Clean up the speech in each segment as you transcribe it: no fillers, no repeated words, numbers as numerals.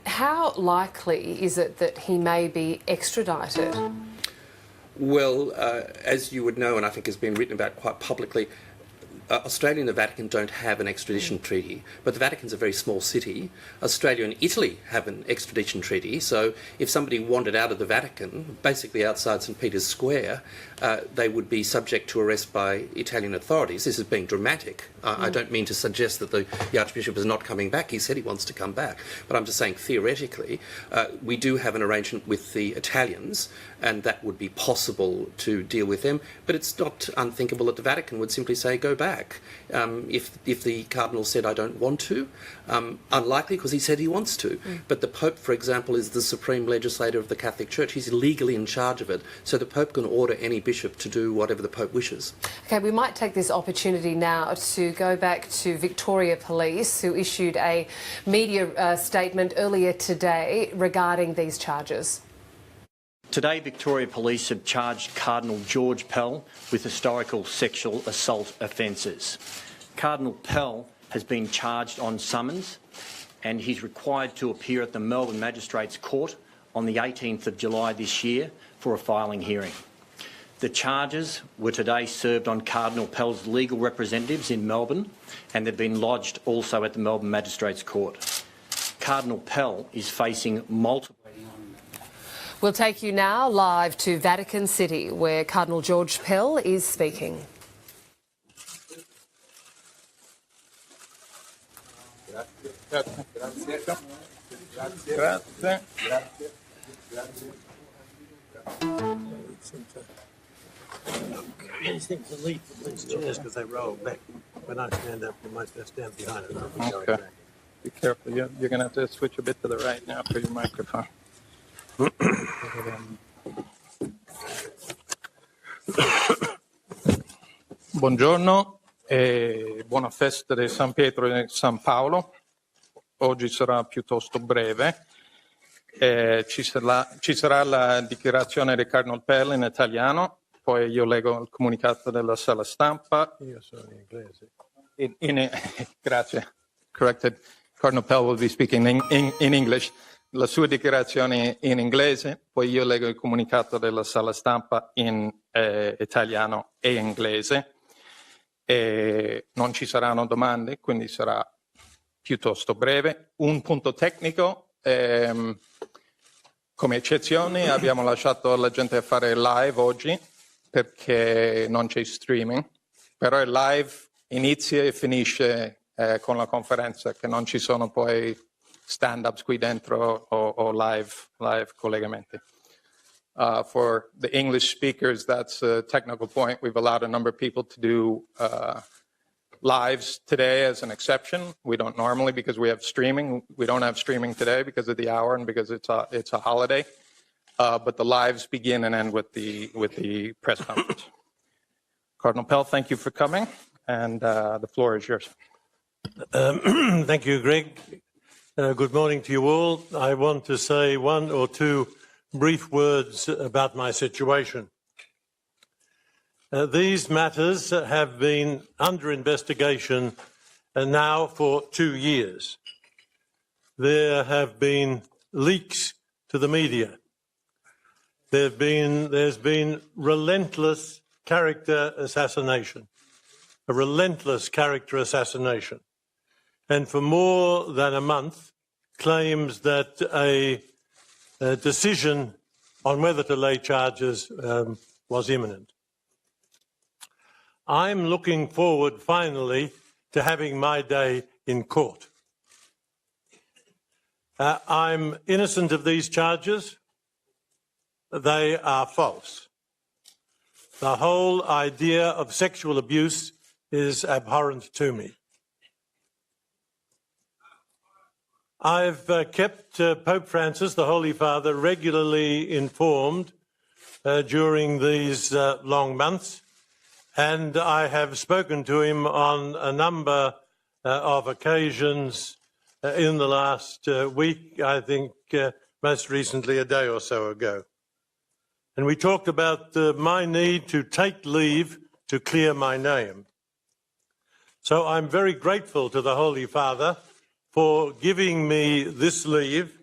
How likely is it that he may be extradited? Well, as you would know, and I think has been written about quite publicly, Australia and the Vatican don't have an extradition treaty, but the Vatican's a very small city. Australia and Italy have an extradition treaty, so if somebody wandered out of the Vatican, basically outside St Peter's Square, they would be subject to arrest by Italian authorities. This is being dramatic. I don't mean to suggest that the Archbishop is not coming back. He said he wants to come back, but I'm just saying theoretically we do have an arrangement with the Italians, and that would be possible to deal with them, but it's not unthinkable that the Vatican would simply say go back. If the Cardinal said I don't want to, unlikely because he said he wants to, but the Pope, for example, is the supreme legislator of the Catholic Church. He's legally in charge of it, so the Pope can order any bishop to do whatever the Pope wishes. Okay, we might take this opportunity now to go back to Victoria Police, who issued a media statement earlier today regarding these charges. Today, Victoria Police have charged Cardinal George Pell with historical sexual assault offences. Cardinal Pell has been charged on summons and he's required to appear at the Melbourne Magistrates Court on the 18th of July this year for a filing hearing. The charges were today served on Cardinal Pell's legal representatives in Melbourne, and they've been lodged also at the Melbourne Magistrates Court. Cardinal Pell is facing multiple... We'll take you now live to Vatican City, where Cardinal George Pell is speaking. Anything to leave from these chairs because they roll back. When I stand up, you might stand behind it. Okay. Be careful. You're going to have to switch a bit to the right now for your microphone. Buongiorno e buona festa di San Pietro e San Paolo. Oggi sarà piuttosto breve. Ci sarà la dichiarazione di Cardinal Pell in italiano, poi io leggo il comunicato della sala stampa. Io sono in inglese. Grazie. Corrected. Cardinal Pell will be speaking in English. La sua dichiarazione in inglese, poi io leggo il comunicato della sala stampa in italiano e inglese. Non ci saranno domande, quindi sarà piuttosto breve. Un punto tecnico, come eccezione abbiamo lasciato la gente fare live oggi perché non c'è streaming, però il live inizia e finisce con la conferenza, che non ci sono poi stand-ups qui dentro o live collegamenti. For the English speakers, that's a technical point. We've allowed a number of people to do lives today as an exception. We don't normally because we have streaming. We don't have streaming today because of the hour and because it's a holiday. But the lives begin and end with the press conference. Cardinal Pell, thank you for coming, and the floor is yours. Thank you, Greg. Good morning to you all. I want to say one or two brief words about my situation. These matters have been under investigation now for 2 years. There have been leaks to the media. There's been relentless character assassination, a relentless character assassination. And for more than a month, claims that a decision on whether to lay charges was imminent. I'm looking forward, finally, to having my day in court. I'm innocent of these charges. They are false. The whole idea of sexual abuse is abhorrent to me. I've kept Pope Francis, the Holy Father, regularly informed during these long months, and I have spoken to him on a number of occasions in the last week, I think most recently a day or so ago. And we talked about my need to take leave to clear my name. So I'm very grateful to the Holy Father for giving me this leave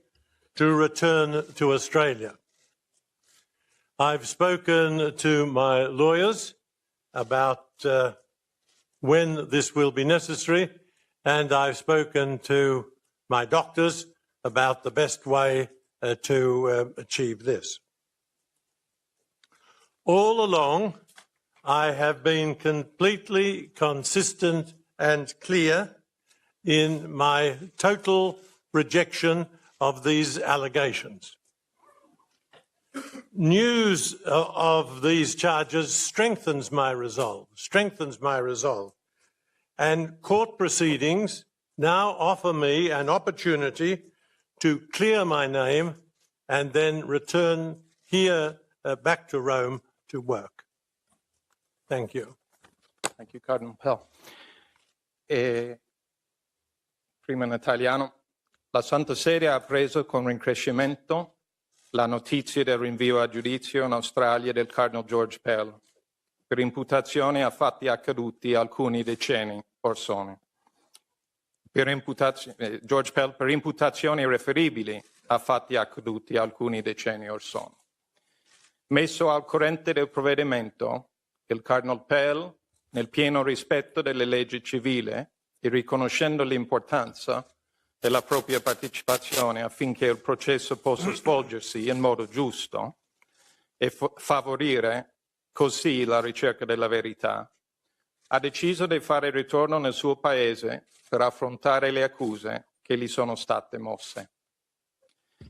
to return to Australia. I've spoken to my lawyers about when this will be necessary, and I've spoken to my doctors about the best way to achieve this. All along, I have been completely consistent and clear in my total rejection of these allegations. News of these charges strengthens my resolve, and court proceedings now offer me an opportunity to clear my name and then return here back to Rome to work. Thank you. Thank you, Cardinal Pell. Prima in italiano. La Santa Sede ha preso con rincrescimento la notizia del rinvio a giudizio in Australia del Cardinal George Pell per imputazione a fatti accaduti alcuni decenni or sono. George Pell per imputazioni riferibili a fatti accaduti alcuni decenni or sono. Messo al corrente del provvedimento, il Cardinal Pell, nel pieno rispetto delle leggi civili e riconoscendo l'importanza della propria partecipazione affinché il processo possa svolgersi in modo giusto e favorire così la ricerca della verità, ha deciso di fare ritorno nel suo paese per affrontare le accuse che gli sono state mosse.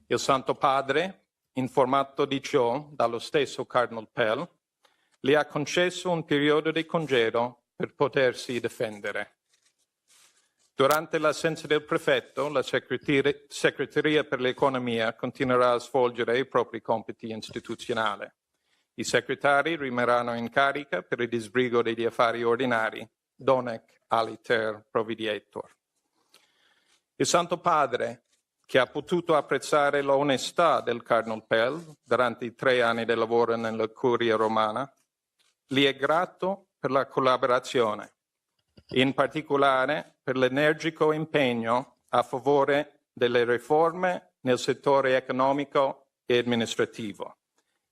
Il Santo Padre, informato di ciò dallo stesso Cardinal Pell, le ha concesso un periodo di congedo per potersi difendere. Durante l'assenza del prefetto, la Segreteria per l'Economia continuerà a svolgere i propri compiti istituzionali. I segretari rimarranno in carica per il disbrigo degli affari ordinari, donec aliter providetur. Il Santo Padre, che ha potuto apprezzare l'onestà del Cardinal Pell durante i 3 anni di lavoro nella Curia Romana, gli è grato per la collaborazione, in particolare per l'energico impegno a favore delle riforme nel settore economico e amministrativo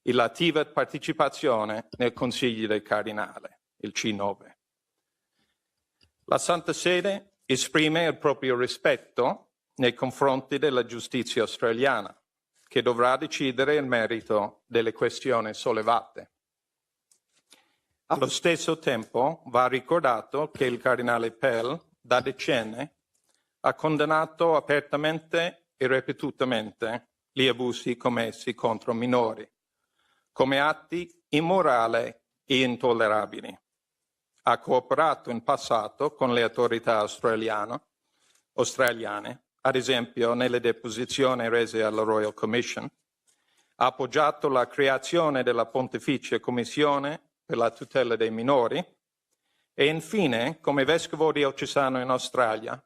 e l'attiva partecipazione nel Consiglio dei Cardinali, il C9. La Santa Sede esprime il proprio rispetto nei confronti della giustizia australiana, che dovrà decidere il merito delle questioni sollevate. Allo stesso tempo va ricordato che il Cardinale Pell, da decenni, ha condannato apertamente e ripetutamente gli abusi commessi contro minori, come atti immorali e intollerabili. Ha cooperato in passato con le autorità australiane, ad esempio nelle deposizioni rese alla Royal Commission, ha appoggiato la creazione della Pontificia Commissione per la tutela dei minori e infine, come vescovo diocesano in Australia,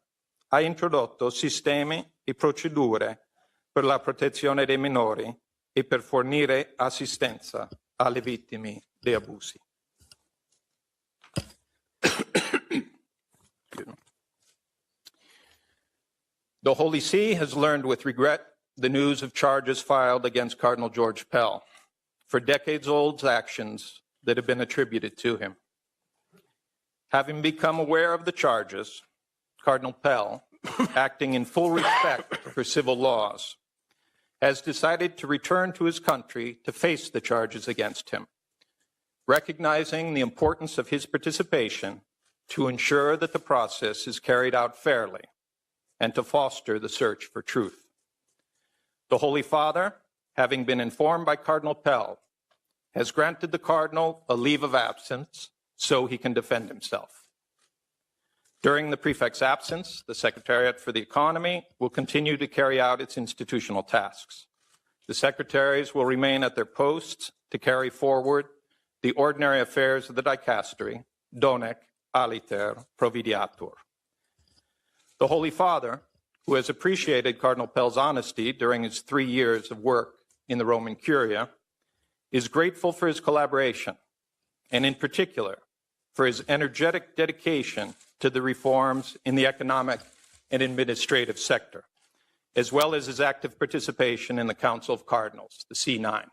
ha introdotto sistemi e procedure per la protezione dei minori e per fornire assistenza alle vittime di abusi. The Holy See has learned with regret the news of charges filed against Cardinal George Pell for decades-old actions that have been attributed to him. Having become aware of the charges, Cardinal Pell, acting in full respect for civil laws, has decided to return to his country to face the charges against him, recognizing the importance of his participation to ensure that the process is carried out fairly and to foster the search for truth. The Holy Father, having been informed by Cardinal Pell, has granted the Cardinal a leave of absence so he can defend himself. During the prefect's absence, the Secretariat for the Economy will continue to carry out its institutional tasks. The secretaries will remain at their posts to carry forward the ordinary affairs of the dicastery, donec aliter provideatur. The Holy Father, who has appreciated Cardinal Pell's honesty during his 3 years of work in the Roman Curia, is grateful for his collaboration, and in particular, for his energetic dedication to the reforms in the economic and administrative sector, as well as his active participation in the Council of Cardinals, the C9.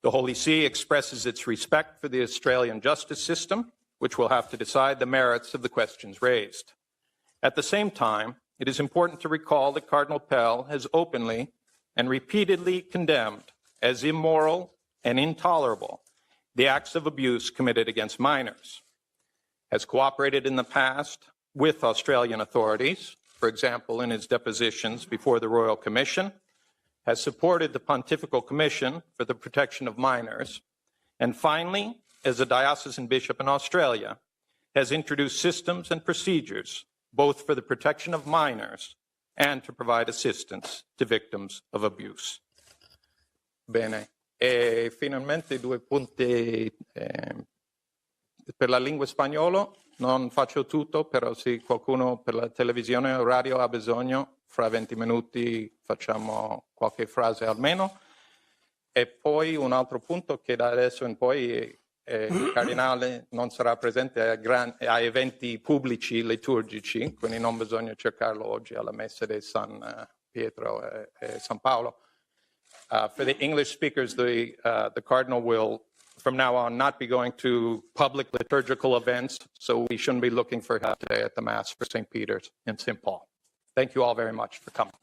The Holy See expresses its respect for the Australian justice system, which will have to decide the merits of the questions raised. At the same time, it is important to recall that Cardinal Pell has openly and repeatedly condemned as immoral and intolerable the acts of abuse committed against minors, has cooperated in the past with Australian authorities, for example, in his depositions before the Royal Commission, has supported the Pontifical Commission for the Protection of Minors, and finally, as a diocesan bishop in Australia, has introduced systems and procedures both for the protection of minors and to provide assistance to victims of abuse. Bene, e finalmente due punti per la lingua spagnolo. Non faccio tutto, però se qualcuno per la televisione o radio ha bisogno, fra 20 minuti facciamo qualche frase almeno. E poi un altro punto che da adesso in poi il cardinale non sarà presente a eventi pubblici liturgici, quindi non bisogna cercarlo oggi alla messa di San Pietro e San Paolo. For the English speakers, the cardinal will, from now on, not be going to public liturgical events, so we shouldn't be looking for him today at the Mass for St. Peter's and St. Paul. Thank you all very much for coming.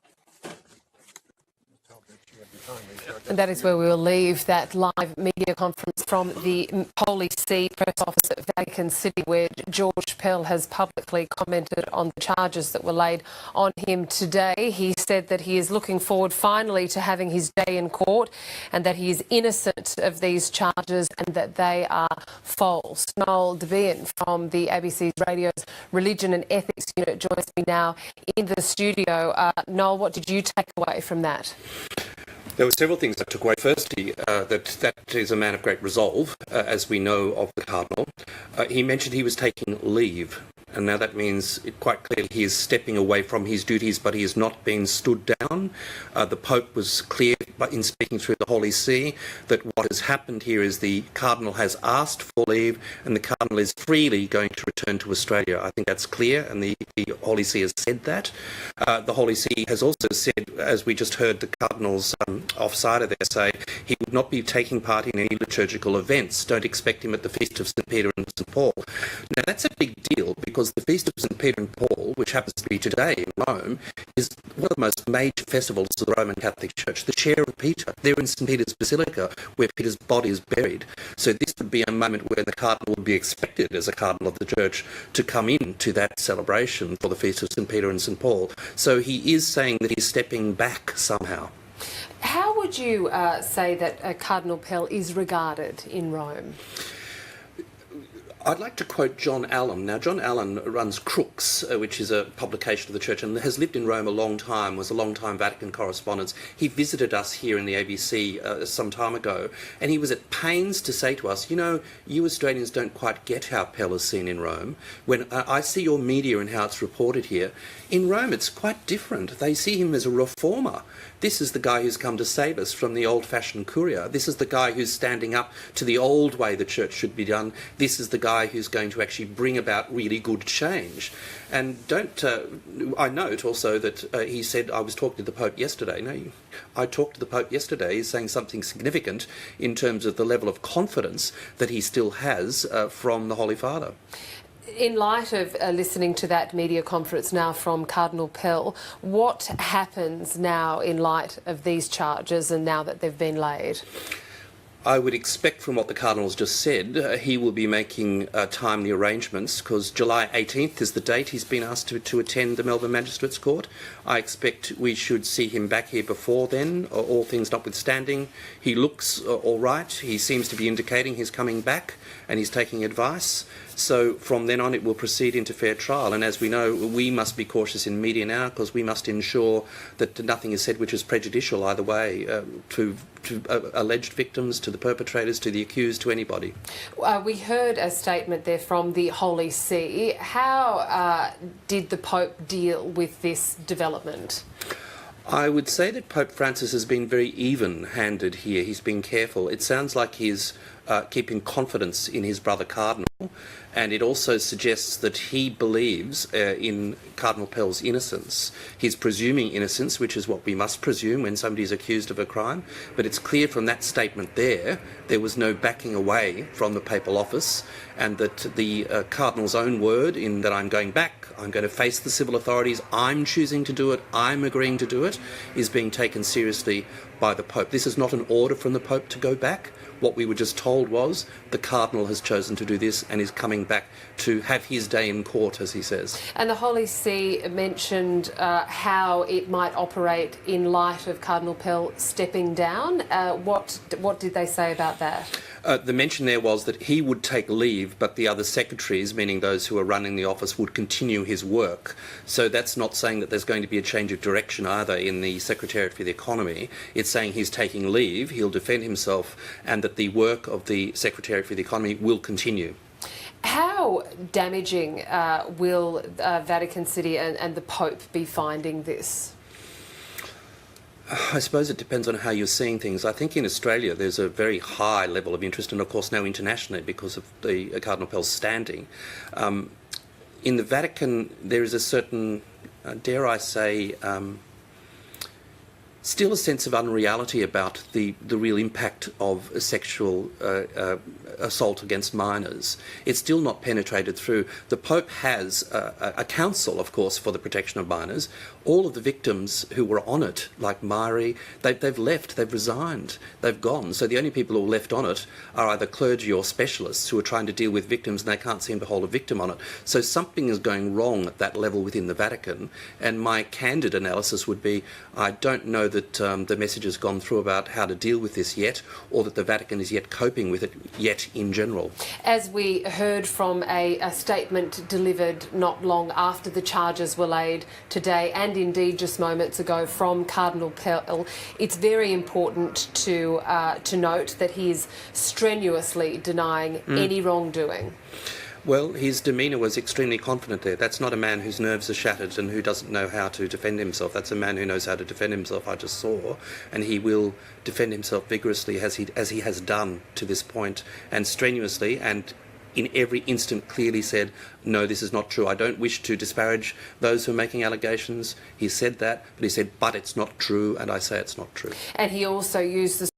And that is where we will leave that live media conference from the Holy See press office at Vatican City, where George Pell has publicly commented on the charges that were laid on him today. He said that he is looking forward finally to having his day in court and that he is innocent of these charges and that they are false. Noel Debian from the ABC's Radio's Religion and Ethics Unit joins me now in the studio. Noel, what did you take away from that? There were several things I took away. Firstly, that is a man of great resolve, as we know of the Cardinal. He mentioned he was taking leave, and now that means quite clearly he is stepping away from his duties, but he is not being stood down. The Pope was clear in speaking through the Holy See that what has happened here is the Cardinal has asked for leave and the Cardinal is freely going to return to Australia. I think that's clear, and the Holy See has said that. The Holy See has also said, as we just heard the Cardinal's offsider there say, he would not be taking part in any liturgical events. Don't expect him at the Feast of St. Peter and St. Paul. Now, that's a big deal because the Feast of St. Peter and Paul, which happens to be today in Rome, is one of the most major festivals of the Roman Catholic Church. The Chair of Peter, there in St. Peter's Basilica, where Peter's body is buried. So this would be a moment where the Cardinal would be expected, as a Cardinal of the Church, to come in to that celebration for the Feast of St. Peter and St. Paul. So he is saying that he's stepping back somehow. How would you say that Cardinal Pell is regarded in Rome? I'd like to quote John Allen. Now, John Allen runs Crooks, which is a publication of the Church, and has lived in Rome a long time, was a long-time Vatican correspondent. He visited us here in the ABC some time ago, and he was at pains to say to us, you know, you Australians don't quite get how Pell is seen in Rome. When I see your media and how it's reported here, in Rome it's quite different. They see him as a reformer. This is the guy who's come to save us from the old-fashioned curia. This is the guy who's standing up to the old way the Church should be done. This is the guy who's going to actually bring about really good change. And I note also that he said, I was talking to the Pope yesterday. No, I talked to the Pope yesterday. He's saying something significant in terms of the level of confidence that he still has from the Holy Father. In light of listening to that media conference now from Cardinal Pell, what happens now in light of these charges and now that they've been laid? I would expect from what the Cardinal's just said, he will be making timely arrangements because July 18th is the date he's been asked to attend the Melbourne Magistrates Court. I expect we should see him back here before then, all things notwithstanding. He looks all right. He seems to be indicating he's coming back and he's taking advice. So from then on it will proceed into fair trial. And as we know, we must be cautious in media now because we must ensure that nothing is said which is prejudicial either way to alleged victims, to the perpetrators, to the accused, to anybody. We heard a statement there from the Holy See. How did the Pope deal with this development? I would say that Pope Francis has been very even-handed here. He's been careful. It sounds like he's keeping confidence in his brother Cardinal, And it also suggests that he believes in Cardinal Pell's innocence. He's presuming innocence, which is what we must presume when somebody is accused of a crime. But it's clear from that statement there was no backing away from the papal office, and that the Cardinal's own word in that I'm going back, I'm going to face the civil authorities, I'm choosing to do it, I'm agreeing to do it, is being taken seriously by the Pope. This is not an order from the Pope to go back. What we were just told was the Cardinal has chosen to do this and is coming back to have his day in court, as he says. And the Holy See mentioned how it might operate in light of Cardinal Pell stepping down. What did they say about that? The mention there was that he would take leave, but the other secretaries, meaning those who are running the office, would continue his work. So that's not saying that there's going to be a change of direction either in the Secretariat for the Economy. It's saying he's taking leave, he'll defend himself, and that the work of the Secretariat for the Economy will continue. How damaging will Vatican City and the Pope be finding this? I suppose it depends on how you're seeing things. I think in Australia there's a very high level of interest, and of course now internationally because of the Cardinal Pell's standing. In the Vatican there is a certain, dare I say, still a sense of unreality about the real impact of sexual assault against minors. It's still not penetrated through. The Pope has a council, of course, for the protection of minors. All of the victims who were on it, like Mari, they've left, they've resigned, they've gone. So the only people who are left on it are either clergy or specialists who are trying to deal with victims, and they can't seem to hold a victim on it. So something is going wrong at that level within the Vatican, and my candid analysis would be I don't know that the message has gone through about how to deal with this yet, or that the Vatican is yet coping with it yet in general. As we heard from a statement delivered not long after the charges were laid today, and indeed just moments ago from Cardinal Pell, it's very important to note that he is strenuously denying any wrongdoing. Well, his demeanour was extremely confident there. That's not a man whose nerves are shattered and who doesn't know how to defend himself. That's a man who knows how to defend himself, I just saw, and he will defend himself vigorously as he has done to this point, and strenuously, and in every instant clearly said, no, this is not true. I don't wish to disparage those who are making allegations. He said that, but he said, but it's not true, and I say it's not true. And he also used the